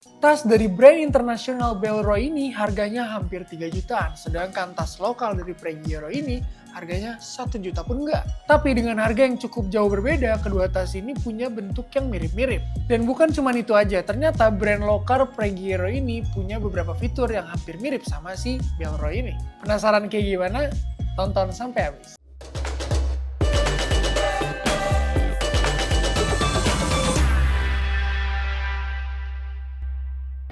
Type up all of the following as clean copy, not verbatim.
Tas dari brand internasional Bellroy ini harganya hampir 3 jutaan, sedangkan tas lokal dari Preggiero ini harganya 1 juta pun enggak. Tapi dengan harga yang cukup jauh berbeda, kedua tas ini punya bentuk yang mirip-mirip. Dan bukan cuma itu aja, ternyata brand lokal Preggiero ini punya beberapa fitur yang hampir mirip sama si Bellroy ini. Penasaran kayak gimana? Tonton sampai habis.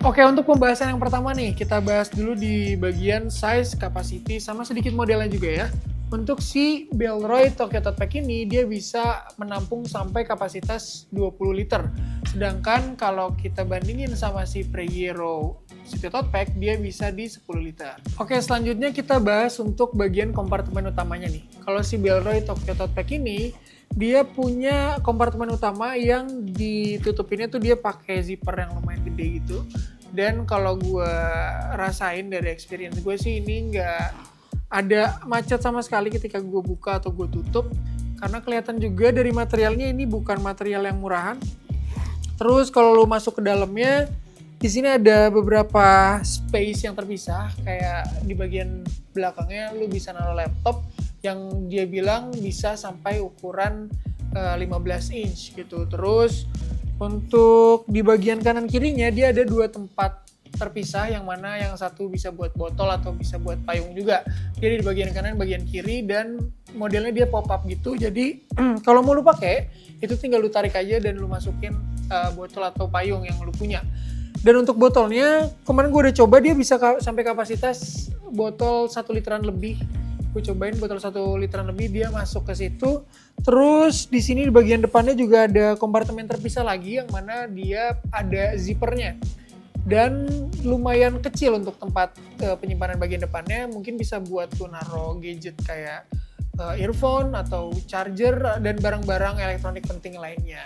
Oke, untuk pembahasan yang pertama nih, kita bahas dulu di bagian size, capacity, sama sedikit modelnya juga ya. Untuk si Bellroy Tokyo Tote Bag ini, dia bisa menampung sampai kapasitas 20 liter. Sedangkan kalau kita bandingin sama si Preggiero City Tote Bag, dia bisa di 10 liter. Oke, selanjutnya kita bahas untuk bagian kompartemen utamanya nih. Kalau si Bellroy Tokyo Tote Bag ini, dia punya kompartemen utama yang ditutupinnya tuh dia pakai zipper yang lumayan gede gitu. Dan kalau gue rasain dari experience gue sih ini nggak ada macet sama sekali ketika gue buka atau gue tutup. Karena kelihatan juga dari materialnya ini bukan material yang murahan. Terus kalau lo masuk ke dalamnya, di sini ada beberapa space yang terpisah. Kayak di bagian belakangnya lo bisa naruh laptop yang dia bilang bisa sampai ukuran 15 inch gitu. Terus untuk di bagian kanan kirinya dia ada dua tempat terpisah, yang mana yang satu bisa buat botol atau bisa buat payung juga. Jadi di bagian kanan, bagian kiri, dan modelnya dia pop up gitu. Jadi kalau mau lu pakai, itu tinggal lu tarik aja dan lu masukin botol atau payung yang lu punya. Dan untuk botolnya, kemarin gue udah coba, dia bisa sampai kapasitas botol 1 literan lebih. Gue cobain botol 1 literan lebih, dia masuk ke situ. Terus di sini di bagian depannya juga ada kompartemen terpisah lagi, yang mana dia ada zippernya. Dan lumayan kecil untuk tempat penyimpanan bagian depannya. Mungkin bisa buat tuh naruh gadget kayak earphone atau charger dan barang-barang elektronik penting lainnya.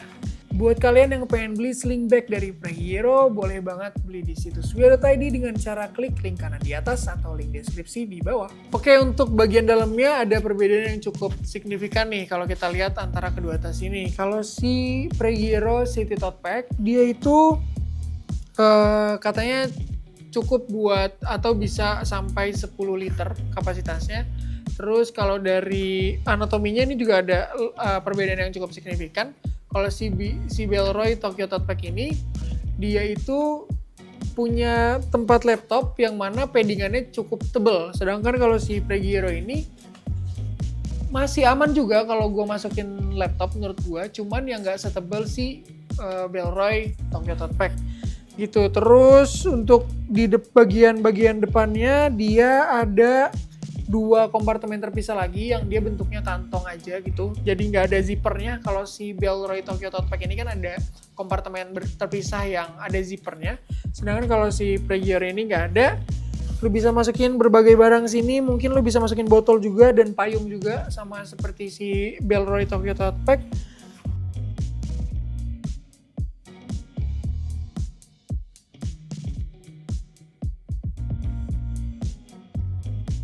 Buat kalian yang pengen beli sling bag dari Preggiero, boleh banget beli di situs wio.id dengan cara klik link kanan di atas atau link deskripsi di bawah. Oke, untuk bagian dalamnya ada perbedaan yang cukup signifikan nih kalau kita lihat antara kedua tas ini. Kalau si Preggiero City Tote Bag, dia itu katanya cukup buat atau bisa sampai 10 liter kapasitasnya. Terus kalau dari anatominya ini juga ada perbedaan yang cukup signifikan. Kalau si Bellroy Tokyo Tote Bag ini, dia itu punya tempat laptop yang mana paddingannya cukup tebal. Sedangkan kalau si Preggiero ini masih aman juga kalau gue masukin laptop menurut gue. Cuman yang nggak setebal si Bellroy Tokyo Tote Bag gitu. Terus untuk di bagian depannya dia ada 2 kompartemen terpisah lagi yang dia bentuknya kantong aja gitu. Jadi nggak ada zippernya. Kalau si Bellroy Tokyo Tote Bag ini kan ada kompartemen terpisah yang ada zippernya. Sedangkan kalau si Preggiero ini nggak ada. Lu bisa masukin berbagai barang sini. Mungkin lu bisa masukin botol juga dan payung juga, sama seperti si Bellroy Tokyo Tote Bag.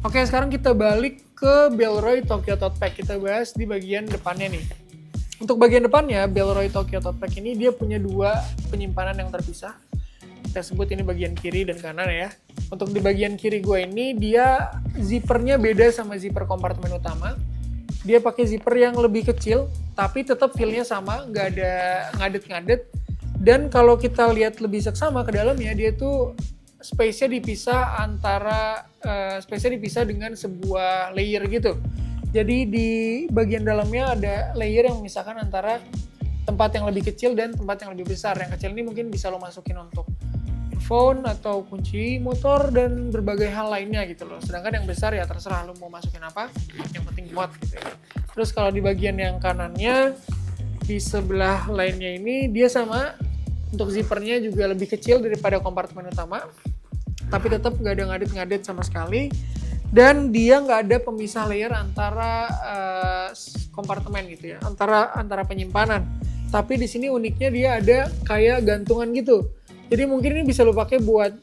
Oke, sekarang kita balik ke Bellroy Tokyo Tote Bag. Kita bahas di bagian depannya nih. Untuk bagian depannya, Bellroy Tokyo Tote Bag ini dia punya 2 penyimpanan yang terpisah. Kita sebut ini bagian kiri dan kanan ya. Untuk di bagian kiri gue ini, dia zippernya beda sama zipper kompartemen utama. Dia pakai zipper yang lebih kecil, tapi tetap feel-nya sama, nggak ada ngadet-ngadet. Dan kalau kita lihat lebih seksama ke dalamnya, dia tuh space-nya dipisah dengan sebuah layer gitu. Jadi di bagian dalamnya ada layer yang memisahkan antara tempat yang lebih kecil dan tempat yang lebih besar. Yang kecil ini mungkin bisa lo masukin untuk phone atau kunci motor dan berbagai hal lainnya gitu loh. Sedangkan yang besar ya terserah lo mau masukin apa, yang penting muat gitu ya. Terus kalau di bagian yang kanannya, di sebelah lainnya ini dia sama. Untuk zippernya juga lebih kecil daripada kompartemen utama, tapi tetap nggak ada ngadet-ngadet sama sekali. Dan dia nggak ada pemisah layer antara kompartemen gitu ya, antara penyimpanan. Tapi di sini uniknya dia ada kayak gantungan gitu. Jadi mungkin ini bisa lo pakai buat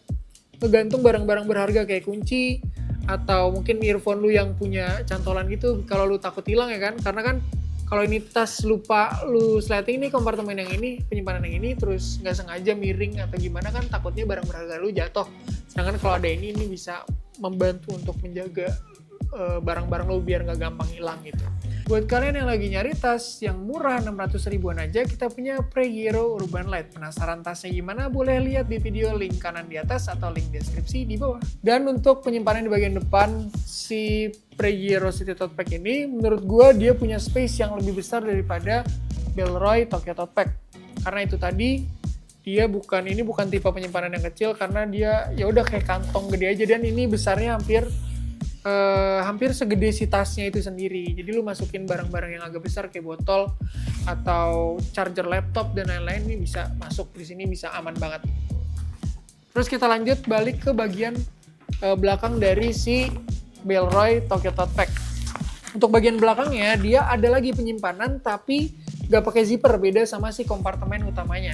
ngegantung barang-barang berharga kayak kunci atau mungkin earphone lu yang punya cantolan gitu. Kalau lu takut hilang ya kan, karena kan kalau ini tas lupa lu sleting nih kompartemen yang ini, penyimpanan yang ini, terus nggak sengaja miring atau gimana kan takutnya barang berharga lu jatuh. Sedangkan kalau ada ini bisa membantu untuk menjaga barang-barang lu biar nggak gampang hilang gitu. Buat kalian yang lagi nyari tas yang murah 600 ribuan aja, kita punya Pregiro Urban Light. Penasaran tasnya gimana? Boleh lihat di video link kanan di atas atau link deskripsi di bawah. Dan untuk penyimpanan di bagian depan si Pregiro City Tote Bag ini, menurut gue dia punya space yang lebih besar daripada Bellroy Tokyo Tote Bag. Karena itu tadi dia bukan tipe penyimpanan yang kecil, karena dia ya udah kayak kantong gede aja, dan ini besarnya hampir segede si tasnya itu sendiri. Jadi lu masukin barang-barang yang agak besar kayak botol atau charger laptop dan lain-lain ini bisa masuk di sini, bisa aman banget. Terus kita lanjut balik ke bagian belakang dari si Bellroy Tokyo Tote Bag. Untuk bagian belakangnya dia ada lagi penyimpanan tapi nggak pakai zipper, beda sama si kompartemen utamanya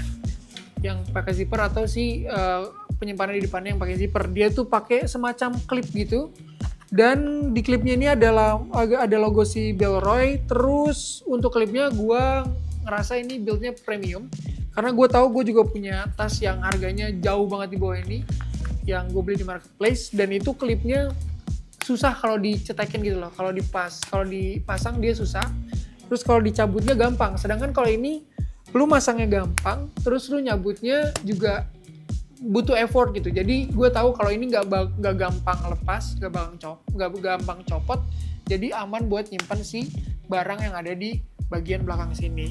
yang pakai zipper atau si penyimpanan di depannya yang pakai zipper. Dia tuh pakai semacam klip gitu. Dan di klipnya ini ada logo si Bellroy. Terus untuk klipnya gue ngerasa ini build-nya premium. Karena gue tahu gue juga punya tas yang harganya jauh banget di bawah ini, yang gue beli di marketplace. Dan itu klipnya susah kalau dicetekin gitu loh. Kalau dipasang dia susah. Terus kalau dicabutnya gampang. Sedangkan kalau ini lu masangnya gampang, terus lu nyabutnya juga butuh effort gitu. Jadi gue tahu kalau ini nggak gampang lepas, nggak gampang copot. Jadi aman buat nyimpan si barang yang ada di bagian belakang sini.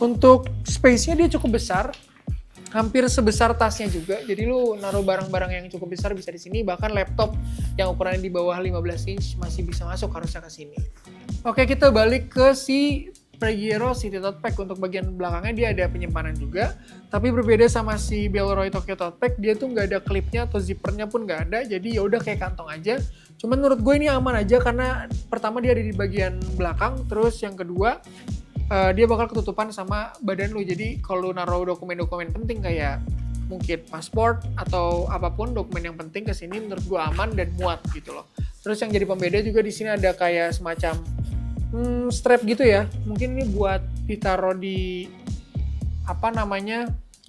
Untuk space-nya dia cukup besar, hampir sebesar tasnya juga. Jadi lu naruh barang-barang yang cukup besar bisa di sini. Bahkan laptop yang ukurannya di bawah 15 inch masih bisa masuk harusnya ke sini. Oke, kita balik ke si Pregiro City Tote Bag. Untuk bagian belakangnya dia ada penyimpanan juga, tapi berbeda sama si Bellroy Tokyo Tote Bag, dia tuh nggak ada klipnya atau zippernya pun nggak ada, jadi ya udah kayak kantong aja. Cuman menurut gue ini aman aja karena pertama dia ada di bagian belakang, terus yang kedua dia bakal ketutupan sama badan lu. Jadi kalau naruh dokumen-dokumen penting kayak mungkin paspor atau apapun dokumen yang penting ke sini, menurut gue aman dan muat gitu loh. Terus yang jadi pembeda juga di sini ada kayak semacam strap gitu ya, mungkin ini buat ditaruh di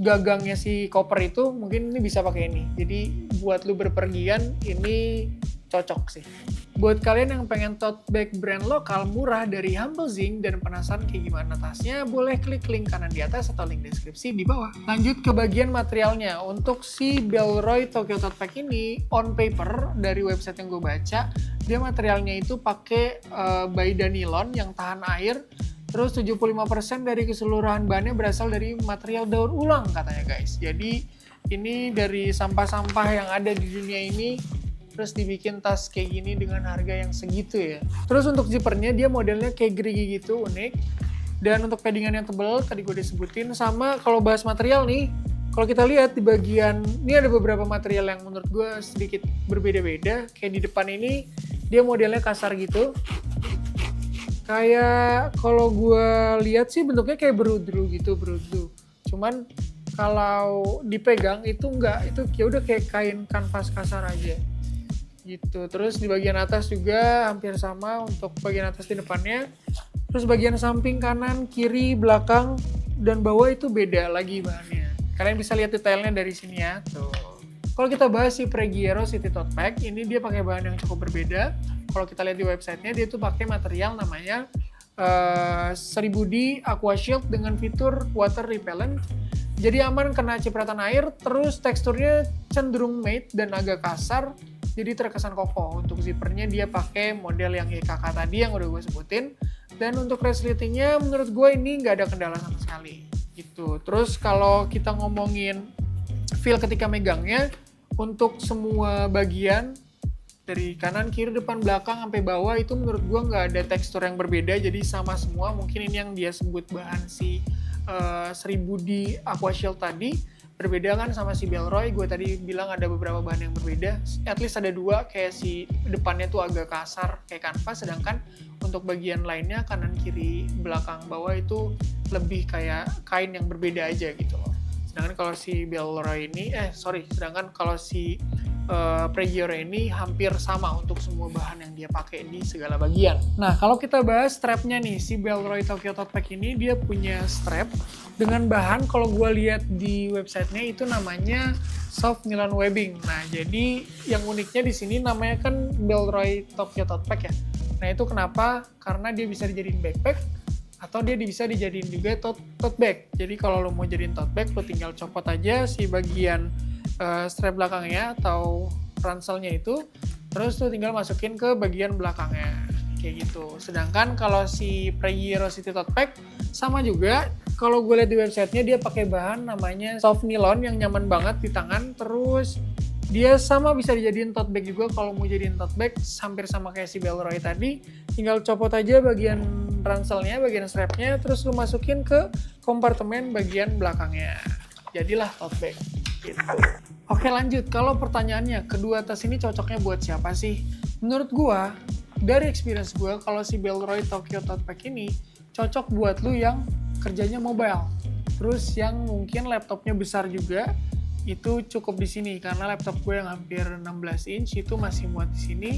gagangnya si koper itu, mungkin ini bisa pakai ini. Jadi buat lu berpergian ini cocok sih. Buat kalian yang pengen tote bag brand lokal murah dari Humble Zing dan penasaran kayak gimana tasnya, boleh klik link kanan di atas atau link deskripsi di bawah. Lanjut ke bagian materialnya. Untuk si Bellroy Tokyo Tote Bag ini on paper dari website yang gue baca, dia materialnya itu pakai baida nilon yang tahan air. Terus 75% dari keseluruhan bahannya berasal dari material daur ulang katanya guys. Jadi ini dari sampah-sampah yang ada di dunia ini, terus dibikin tas kayak gini dengan harga yang segitu ya. Terus untuk zippernya dia modelnya kayak gerigi gitu, unik. Dan untuk paddingan yang tebal tadi gue disebutin. Sama kalau bahas material nih, kalau kita lihat di bagian ini ada beberapa material yang menurut gue sedikit berbeda-beda. Kayak di depan ini dia modelnya kasar gitu. Kayak kalau gue lihat sih bentuknya kayak berudu. Cuman kalau dipegang itu enggak, itu ya udah kayak kain kanvas kasar aja gitu. Terus di bagian atas juga hampir sama untuk bagian atas di depannya. Terus bagian samping kanan, kiri, belakang dan bawah itu beda lagi bahannya. Kalian bisa lihat detailnya dari sini ya. Tuh. Kalau kita bahas si Pregiro City Tote Bag, ini dia pakai bahan yang cukup berbeda. Kalau kita lihat di websitenya, dia tuh pakai material namanya 1000D Aqua Shield dengan fitur water repellent. Jadi aman kena cipratan air, terus teksturnya cenderung matte dan agak kasar, jadi terkesan kokoh. Untuk zippernya dia pakai model yang YKK tadi yang udah gue sebutin. Dan untuk resletingnya menurut gue ini nggak ada kendala sama sekali. Gitu. Terus kalau kita ngomongin feel ketika megangnya, untuk semua bagian dari kanan, kiri, depan, belakang, sampai bawah itu menurut gue nggak ada tekstur yang berbeda, jadi sama semua. Mungkin ini yang dia sebut bahan si 1000D Aqua Shield tadi, berbeda kan sama si Bellroy. Gue tadi bilang ada beberapa bahan yang berbeda, at least ada dua, kayak si depannya tuh agak kasar kayak kanvas, sedangkan untuk bagian lainnya kanan, kiri, belakang, bawah itu lebih kayak kain yang berbeda aja gitu loh. Sedangkan kalau si Bellroy ini, sedangkan kalau si Preggiero ini hampir sama untuk semua bahan yang dia pakai di segala bagian. Nah, kalau kita bahas strapnya nih, si Bellroy Tokyo Tote Bag ini dia punya strap dengan bahan, kalau gue lihat di websitenya itu namanya soft nylon webbing. Nah, jadi yang uniknya di sini namanya kan Bellroy Tokyo Tote Bag ya. Nah, itu kenapa? Karena dia bisa dijadiin backpack atau dia bisa dijadiin juga tote bag. Jadi kalau lo mau jadiin tote bag, lo tinggal copot aja si bagian strap belakangnya atau ranselnya itu, terus lo tinggal masukin ke bagian belakangnya kayak gitu. Sedangkan kalau si Preggiero City Tote Bag sama juga, kalau gue lihat di websitenya dia pakai bahan namanya soft nylon yang nyaman banget di tangan. Terus dia sama bisa dijadiin tote bag juga. Kalau mau jadiin tote bag hampir sama kayak si Bellroy tadi, tinggal copot aja bagian ranselnya, bagian strapnya, terus lo masukin ke kompartemen bagian belakangnya. Jadilah tote bag gitu. Oke, lanjut. Kalau pertanyaannya, kedua tas ini cocoknya buat siapa sih? Menurut gua, dari experience gua, kalau si Bellroy Tokyo Tote Bag ini cocok buat lu yang kerjanya mobile. Terus yang mungkin laptopnya besar juga, itu cukup di sini karena laptop gue yang hampir 16 inch itu masih muat di sini.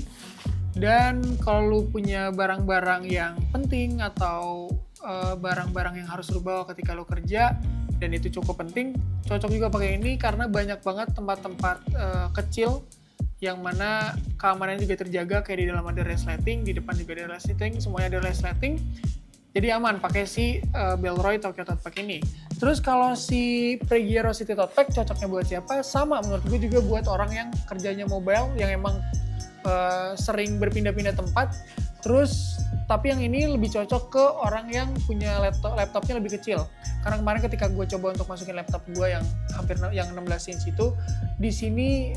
Dan kalau lu punya barang-barang yang penting atau barang-barang yang harus lu bawa ketika lu kerja dan itu cukup penting, cocok juga pakai ini karena banyak banget tempat-tempat kecil yang mana keamanan juga terjaga, kayak di dalam ada resleting, di depan juga ada resleting, semuanya ada resleting. Jadi aman pakai si Bellroy Tokyo Tote Bag ini. Terus kalau si Preggiero City Tote Bag cocoknya buat siapa? Sama menurut gue juga buat orang yang kerjanya mobile, yang emang sering berpindah-pindah tempat. Terus tapi yang ini lebih cocok ke orang yang punya laptopnya lebih kecil. Karena kemarin ketika gue coba untuk masukin laptop gue yang hampir yang 16 inch itu, di sini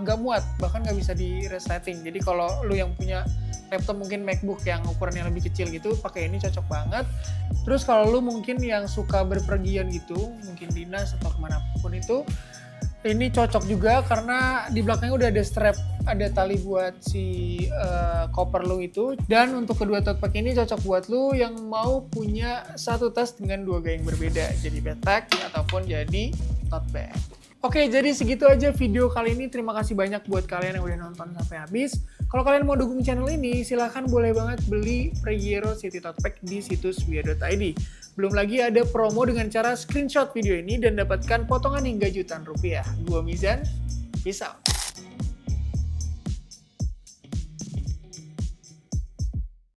nggak muat, bahkan nggak bisa di resleting. Jadi kalau lu yang punya laptop mungkin MacBook yang ukurannya lebih kecil gitu, pakai ini cocok banget. Terus kalau lu mungkin yang suka berpergian gitu, mungkin dinas atau kemanapun itu, ini cocok juga karena di belakangnya udah ada strap, ada tali buat si koper lu itu. Dan untuk kedua tote bag ini cocok buat lu yang mau punya satu tas dengan dua gaya yang berbeda, jadi backpack ataupun jadi tote bag. Oke, jadi segitu aja video kali ini. Terima kasih banyak buat kalian yang udah nonton sampai habis. Kalau kalian mau dukung channel ini, silahkan boleh banget beli Preggiero City Tote Bag di situs wia.id. Belum lagi ada promo dengan cara screenshot video ini dan dapatkan potongan hingga jutaan rupiah. Gua Mizan, peace out.